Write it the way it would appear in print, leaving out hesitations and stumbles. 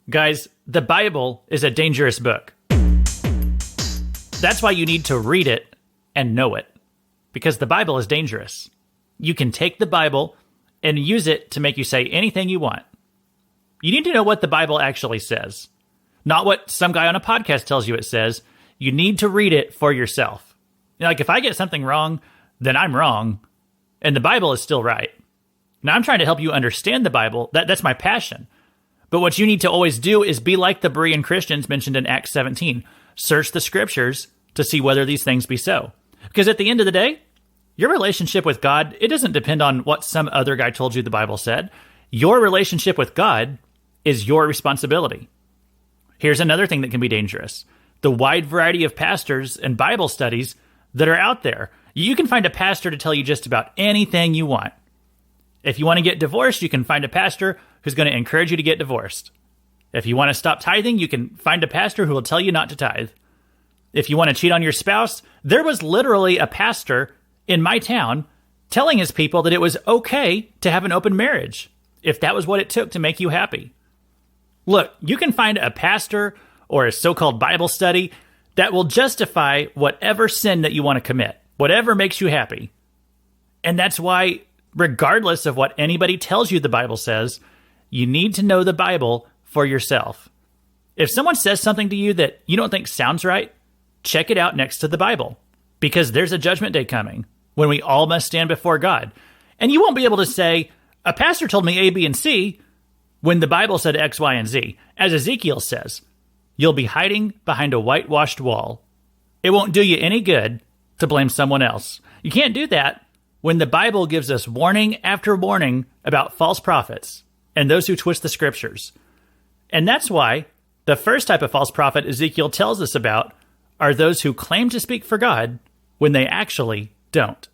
Guys, the Bible is a dangerous book. That's why you need to read it and know it, because the Bible is dangerous. You can take the Bible and use it to make you say anything you want. You need to know what the Bible actually says, not what some guy on a podcast tells you it says. You need to read it for yourself. Like, if I get something wrong, then I'm wrong, and the Bible is still right. Now, I'm trying to help you understand the Bible. That's my passion. But what you need to always do is be like the Berean Christians mentioned in Acts 17. Search the scriptures to see whether these things be so. Because at the end of the day, your relationship with God, it doesn't depend on what some other guy told you the Bible said. Your relationship with God is your responsibility. Here's another thing that can be dangerous. The wide variety of pastors and Bible studies that are out there. You can find a pastor to tell you just about anything you want. If you want to get divorced, you can find a pastor who's going to encourage you to get divorced. If you want to stop tithing, you can find a pastor who will tell you not to tithe. If you want to cheat on your spouse, there was literally a pastor in my town telling his people that it was okay to have an open marriage if that was what it took to make you happy. Look, you can find a pastor or a so-called Bible study that will justify whatever sin that you want to commit, whatever makes you happy. And that's why, regardless of what anybody tells you the Bible says, you need to know the Bible for yourself. If someone says something to you that you don't think sounds right, check it out next to the Bible, because there's a judgment day coming when we all must stand before God. And you won't be able to say, a pastor told me A, B, and C, when the Bible said X, Y, and Z. As Ezekiel says, you'll be hiding behind a whitewashed wall. It won't do you any good to blame someone else. You can't do that when the Bible gives us warning after warning about false prophets and those who twist the scriptures. And that's why the first type of false prophet Ezekiel tells us about are those who claim to speak for God when they actually don't.